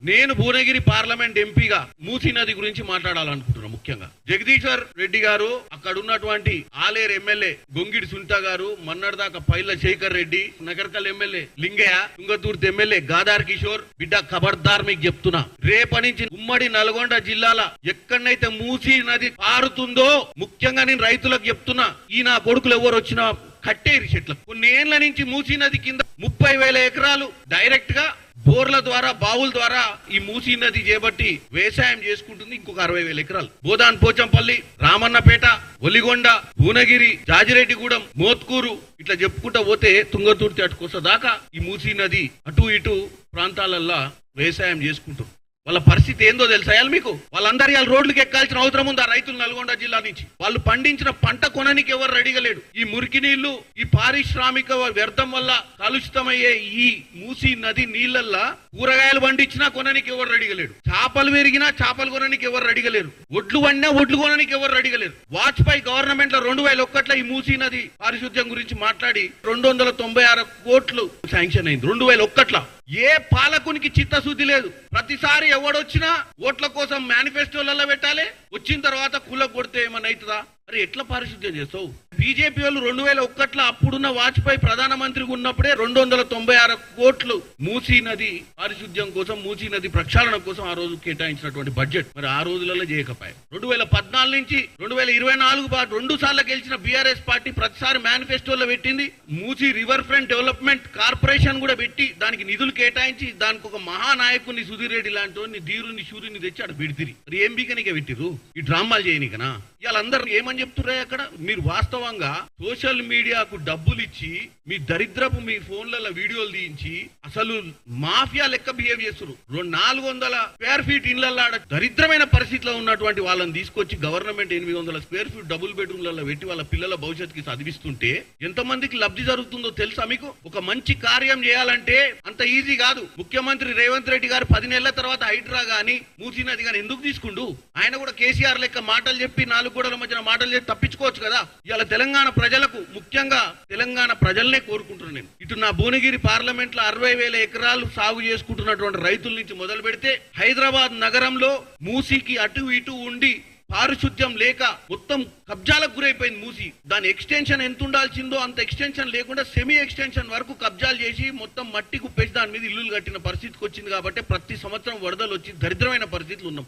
నేను భువనగిరి పార్లమెంట్ ఎంపీగా మూసీ నది గురించి మాట్లాడాలనుకుంటున్నాను. ముఖ్యంగా జగదీశ్వర్ రెడ్డి గారు, అక్కడ ఉన్నటువంటి ఆలేరు ఎమ్మెల్యే గొంగిడి సుంట గారు, మన్నడదాకా పైల శేఖర్ రెడ్డి, నగర్కల్ ఎమ్మెల్యే లింగయ్య, తుంగతుర్తి ఎమ్మెల్యే గాదార్ కిషోర్ బిడ్డ ఖబర్దార్ మీకు చెప్తున్నా, రేపటి నుంచి ఉమ్మడి నల్గొండ జిల్లాల ఎక్కడైతే మూసీ నది పారుతుందో, ముఖ్యంగా నేను రైతులకు చెప్తున్నా, ఈ నా కొడుకులు ఎవరు వచ్చినా కట్టేరి చెట్లకు. కొన్ని ఏళ్ల నుంచి మూసీ నది కింద 30,000 ఎకరాలు డైరెక్ట్ గా బోర్ల ద్వారా, బావుల ద్వారా ఈ మూసీ నది చేపట్టి వ్యవసాయం చేసుకుంటుంది. ఇంకొక 60,000 ఎకరాలు బోదాన్, పోచంపల్లి, రామన్నపేట, ఒలిగొండ, భువనగిరి, జాజిరెడ్డిగూడెం, మోత్కూరు ఇట్లా చెప్పుకుంటా పోతే తుంగతుర్తి అటుకొస్త దాకా ఈ మూసీ నది అటు ఇటు ప్రాంతాలల్లో వ్యవసాయం చేసుకుంటారు. వాళ్ళ పరిస్థితి ఏందో తెలుసా మీకు? వాళ్ళందరూ వాళ్ళ రోడ్లకు ఎక్కాల్సిన అవసరం ఉంది. ఆ రైతులు నల్గొండ జిల్లా నుంచి వాళ్ళు పండించిన పంట కొననికి ఎవరు రెడీగా లేడు. ఈ మురికి నీళ్లు, ఈ పారిశ్రామిక వ్యర్థం వల్ల కలుషితమయ్యే ఈ మూసీ నది నీళ్లల్లా కూరగాయలు పండించినా కొననికి ఎవరు రెడీగా లేడు. చేపలు పెరిగినా చేపలు కొననికి ఎవరు రెడీగా లేరు. ఒడ్లు వండినా ఒడ్లు కొననికి ఎవరు రెడీగా లేరు. వాజ్పేయి గవర్నమెంట్ లో 2001లో ఈ మూసీ నది పారిశుద్ధ్యం గురించి మాట్లాడి 296 కోట్లు శాంక్షన్ అయింది 2001లో. ఏ పాలకునికి చిత్తశుద్ధి లేదు. ప్రతిసారి ఎవడొచ్చినా ఓట్ల కోసం మేనిఫెస్టోలలో పెట్టాలి, వచ్చిన తర్వాత కుల కొడితే ఏమన్నా అవుతుందా? అరే ఎట్లా పారిశుద్ధ్యం చేస్తావు? బీజేపీ వాళ్ళు 2001లో అప్పుడున్న వాజ్పేయి ప్రధానమంత్రిగా ఉన్నప్పుడే 296 కోట్లు మూసీ నది పారిశుద్ధ్యం కోసం, మూసీ నది ప్రక్షాళన కోసం ఆ రోజు కేటాయించినటువంటి బడ్జెట్ మరి ఆ రోజులలో చేయకపోయారు. 2014 నుంచి 2024 2 సార్లు గెలిచిన బీఆర్ఎస్ పార్టీ ప్రతిసారి మేనిఫెస్టోలో పెట్టింది. Musi river front development corporation కూడా పెట్టి దానికి నిధులు కేటాయించి దానికి ఒక మహానాయకుని సుధీర్ రెడ్డి లాంటి ధీరుని సూర్యుని తెచ్చి అక్కడ పెడితిరి. మరి ఏం బీకనికే పెట్టిరు? ఈ డ్రామాలు చేయనికనా? వాళ్ళందరూ ఏమని చెప్తున్నా అక్కడ? మీరు వాస్తవంగా సోషల్ మీడియాకు డబ్బులు ఇచ్చి మీ దరిద్రపు మీ ఫోన్లలో వీడియోలు తీయించి అసలు మాఫియా లెక్క బిహేవ్ చేస్తారు. 400 స్క్వేర్ ఫీట్ ఇళ్లలో దరిద్రమైన పరిస్థితిలో ఉన్నటువంటి వాళ్ళని తీసుకొచ్చి గవర్నమెంట్ 800 స్క్వేర్ ఫీట్ డబుల్ బెడ్రూమ్లలో పెట్టి వాళ్ళ పిల్లల భవిష్యత్తుకి చదివిస్తుంటే ఎంతమందికి లబ్ధి జరుగుతుందో తెలుసా మీకు? ఒక మంచి కార్యం చేయాలంటే అంత ఈజీ కాదు. ముఖ్యమంత్రి రేవంత్ రెడ్డి గారు 10 నెలల తర్వాత హైడ్రా గాని మూసీ నది గాని ఎందుకు తీసుకుండు? ఆయన కూడా కేసీఆర్ లెక్క మాటలు చెప్పి 4 గోడల మధ్యన మాటలు చెప్పి తప్పించుకోవచ్చు కదా. ఇవాళ తెలంగాణ ప్రజలకు, ముఖ్యంగా తెలంగాణ ప్రజల్నే కోరుకుంటున్నాను నేను. ఇటు నా భువనగిరి పార్లమెంట్ లో 60,000 ఎకరాలు సాగు చేసుకుంటున్నటువంటి రైతుల నుంచి మొదలు పెడితే హైదరాబాద్ నగరంలో మూసీకి అటు ఇటు ఉండి పారిశుద్ధ్యం లేక మొత్తం కబ్జాలకు గురైపోయింది మూసీ. దాని ఎక్స్టెన్షన్ ఎంత ఉండాల్సిందో అంత ఎక్స్టెన్షన్ లేకుండా సెమీ ఎక్స్టెన్షన్ వరకు కబ్జాలు చేసి మొత్తం మట్టి కుప్పేసి దాని మీద ఇల్లులు కట్టిన పరిస్థితికి వచ్చింది. కాబట్టి ప్రతి సంవత్సరం వరదలు వచ్చి దరిద్రమైన పరిస్థితులు ఉన్నాం.